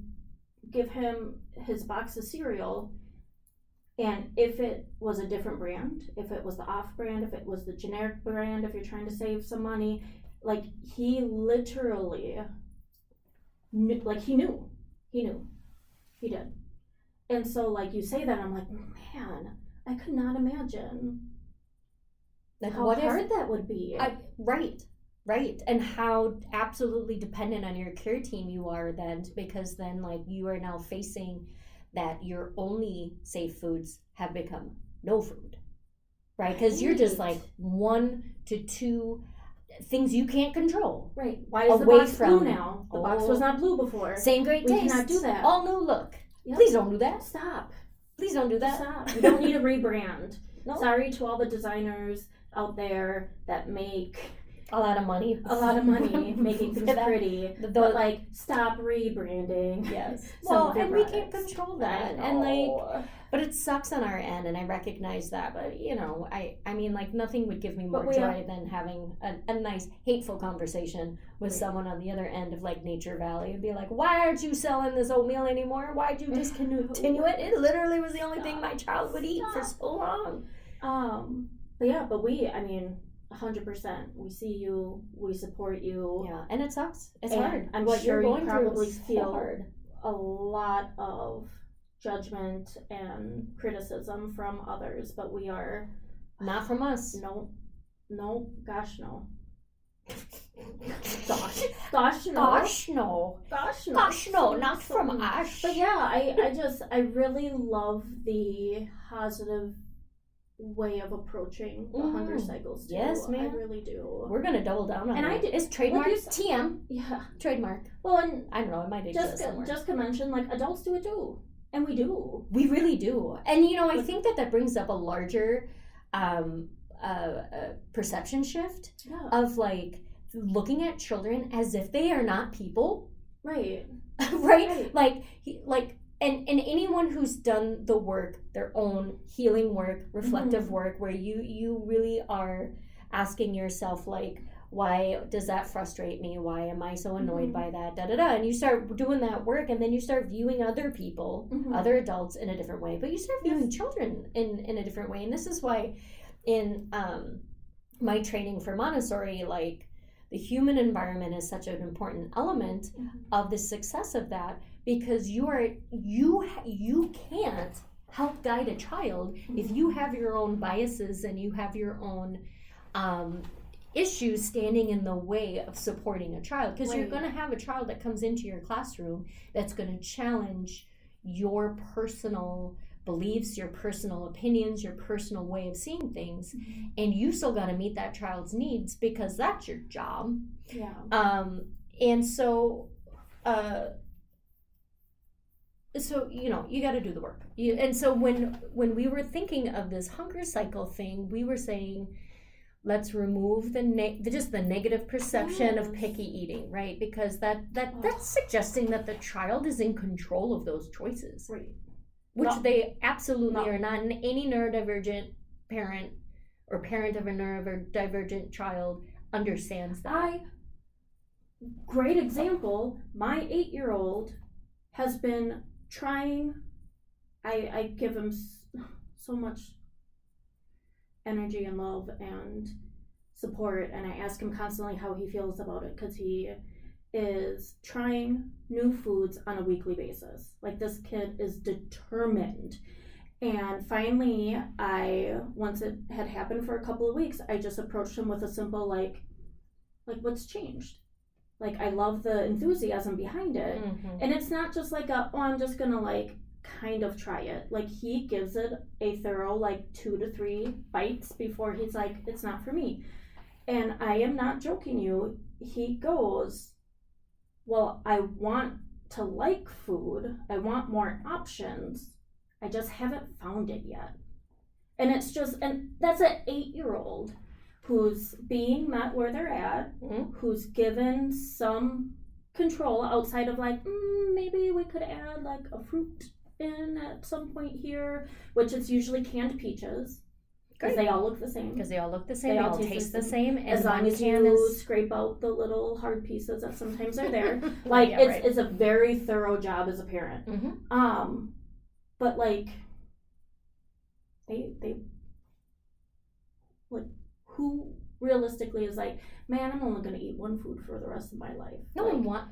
Speaker 1: give him his box of cereal, and if it was a different brand, if it was the off brand, if it was the generic brand, if you're trying to save some money, like he literally knew, like he did. And so like you say that, I'm like, man, I could not imagine
Speaker 2: Like
Speaker 1: how hard that would be.
Speaker 2: Right. And how absolutely dependent on your care team you are then, because then like you are now facing that your only safe foods have become no food, right? Because you're just like 1 to 2 things you can't control.
Speaker 1: Right. Why is the
Speaker 2: Away
Speaker 1: box
Speaker 2: from-
Speaker 1: blue now? The box was not blue before.
Speaker 2: Same great
Speaker 1: We
Speaker 2: taste.
Speaker 1: cannot do that.
Speaker 2: All new look.
Speaker 1: Yep.
Speaker 2: Please don't do that.
Speaker 1: Stop.
Speaker 2: Please don't do that.
Speaker 1: Stop. We don't need a rebrand.
Speaker 2: No.
Speaker 1: Sorry to all the designers out there that make
Speaker 2: A lot of money
Speaker 1: making things pretty. But like, stop rebranding.
Speaker 2: Yes.
Speaker 1: some
Speaker 2: Well,
Speaker 1: of your
Speaker 2: and we can't
Speaker 1: products.
Speaker 2: control that.
Speaker 1: I
Speaker 2: And like,
Speaker 1: know.
Speaker 2: but it sucks on our end, and I recognize that. But you know, I mean, like nothing would give me more
Speaker 1: But we
Speaker 2: joy than having a nice hateful conversation with
Speaker 1: Right.
Speaker 2: someone on the other end of like Nature Valley and be like, why aren't you selling this oatmeal anymore? Why'd you discontinue it? It literally was the only thing my child would eat for so long.
Speaker 1: But yeah, but I mean, 100%. We see you. We support you.
Speaker 2: Yeah, and it sucks. It's
Speaker 1: And
Speaker 2: hard.
Speaker 1: I'm
Speaker 2: What
Speaker 1: sure
Speaker 2: you're
Speaker 1: you
Speaker 2: going through
Speaker 1: probably
Speaker 2: is
Speaker 1: feel
Speaker 2: hard.
Speaker 1: a lot of judgment and criticism from others, but we are
Speaker 2: Not from us.
Speaker 1: no, gosh no.
Speaker 2: Gosh.
Speaker 1: Gosh no.
Speaker 2: Gosh, no.
Speaker 1: Gosh no.
Speaker 2: Gosh, no, not from us.
Speaker 1: But yeah, I really love the positive way of approaching the hunger cycles too.
Speaker 2: Yes, ma'am.
Speaker 1: I really do.
Speaker 2: We're gonna double down on
Speaker 1: And
Speaker 2: it.
Speaker 1: I did-
Speaker 2: It's trademark.
Speaker 1: like you said-
Speaker 2: TM.
Speaker 1: Yeah.
Speaker 2: Trademark.
Speaker 1: Well, and
Speaker 2: I don't know. It might exist somewhere.
Speaker 1: Jessica mentioned like adults do it too, and we do.
Speaker 2: We really do. And you know, I think that brings up a larger perception shift
Speaker 1: Yeah.
Speaker 2: of like looking at children as if they are not people.
Speaker 1: Right.
Speaker 2: Right? Like and anyone who's done the work, their own healing work, reflective work, where you really are asking yourself like, why does that frustrate me? Why am I so annoyed by that? And you start doing that work, and then you start viewing other people, other adults in a different way. But you start viewing children in a different way. And this is why in my training for Montessori, like the human environment is such an important element of the success of that, because you can't help guide a child if you have your own biases and you have your own issues standing in the way of supporting a child, because you're going to have a child that comes into your classroom that's going to challenge your personal beliefs, your personal opinions, your personal way of seeing things, and you still got to meet that child's needs, because that's your job. And so you know, you got to do the work. And so when we were thinking of this hunger cycle thing, we were saying, let's remove just the negative perception of picky eating, right? Because that's suggesting that the child is in control of those choices,
Speaker 1: Right.
Speaker 2: which they absolutely are not. And any neurodivergent parent or parent of a neurodivergent child understands that.
Speaker 1: Great example. My 8-year-old has been trying. I give him so much energy and love and support, and I ask him constantly how he feels about it, because he is trying new foods on a weekly basis. Like, this kid is determined. And finally, once it had happened for a couple of weeks, I just approached him with a simple like what's changed? Like, I love the enthusiasm behind it. And it's not just like I'm just gonna like kind of try it. Like, he gives it a thorough like 2 to 3 bites before he's like, it's not for me. And I am not joking you. He goes, well, I want to like food. I want more options. I just haven't found it yet. And that's an 8-year-old who's being met where they're at, who's given some control outside of like, maybe we could add like a fruit in at some point here, which is usually canned peaches. Because they all look the same.
Speaker 2: Because they all look the same. They all taste the same. And
Speaker 1: as long as you scrape out the little hard pieces that sometimes are there. Like, it's a very thorough job as a parent.
Speaker 2: Mm-hmm.
Speaker 1: But, like, they like, who realistically is like, man, I'm only going to eat one food for the rest of my life.
Speaker 2: No one wants.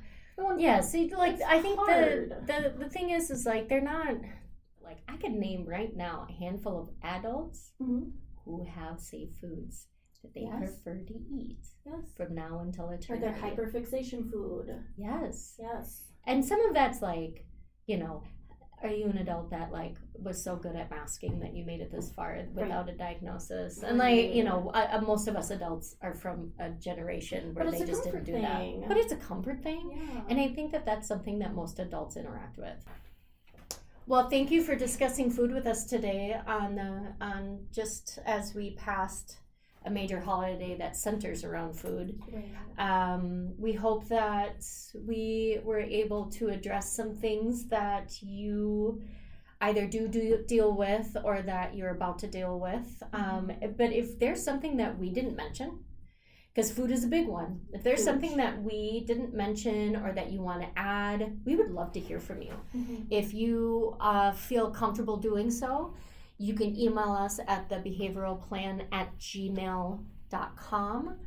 Speaker 2: Yeah, see, like, I think the thing is like, they're not. Like, I could name right now a handful of adults who have safe foods that they prefer to eat from now until eternity.
Speaker 1: Or their hyperfixation food.
Speaker 2: Yes.
Speaker 1: Yes.
Speaker 2: And some of that's like, you know, are you an adult that like was so good at masking that you made it this far without a diagnosis? And like, you know, most of us adults are from a generation where they just didn't do that. But it's a comfort thing. Yeah. And I think that that's something that most adults interact with. Well, thank you for discussing food with us today on just as we passed a major holiday that centers around food. We hope that we were able to address some things that you either do deal with or that you're about to deal with. But if there's something that we didn't mention, because food is a big one. If there's something that we didn't mention or that you want to add, we would love to hear from you. If you feel comfortable doing so, you can email us at thebehavioralplan@gmail.com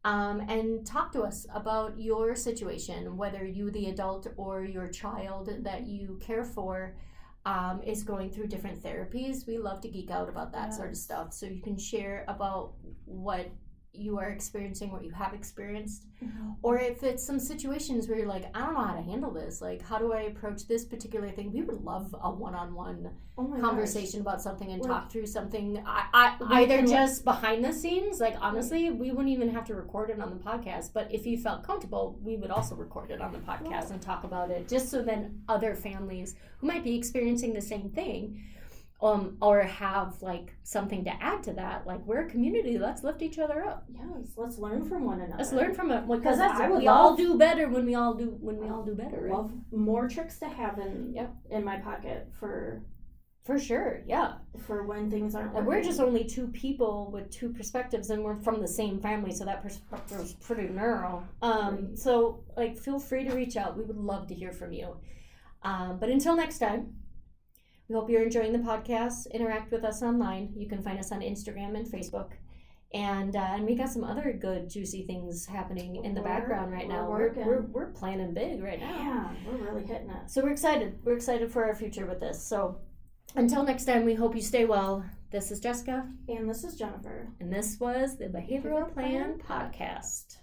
Speaker 2: and talk to us about your situation, whether you, the adult, or your child that you care for is going through different therapies. We love to geek out about that sort of stuff. So you can share about what you are experiencing, what you have experienced, or if it's some situations where you're like, I don't know how to handle this, like how do I approach this particular thing, we would love a one-on-one conversation about something and talk through something. I either just behind the scenes, like honestly we wouldn't even have to record it on the podcast, but if you felt comfortable, we would also record it on the podcast and talk about it, just so then other families who might be experiencing the same thing or have like something to add to that. Like, we're a community. Let's lift each other up.
Speaker 1: Yes, let's learn from one another.
Speaker 2: Let's learn from it, because we all do better when we all do better. Right?
Speaker 1: Love more tricks to have in my pocket for
Speaker 2: sure. Yeah,
Speaker 1: for when things aren't.
Speaker 2: And we're just only two people with two perspectives, and we're from the same family, so that perspective is pretty narrow. So like, feel free to reach out. We would love to hear from you. But until next time. We hope you're enjoying the podcast. Interact with us online. You can find us on Instagram and Facebook. And we got some other good, juicy things happening in the background right now. We're planning big right now.
Speaker 1: Yeah, we're really hitting it.
Speaker 2: So we're excited. We're excited for our future with this. So until next time, we hope you stay well. This is Jessica.
Speaker 1: And this is Jennifer.
Speaker 2: And this was the Behavioral Plan Podcast.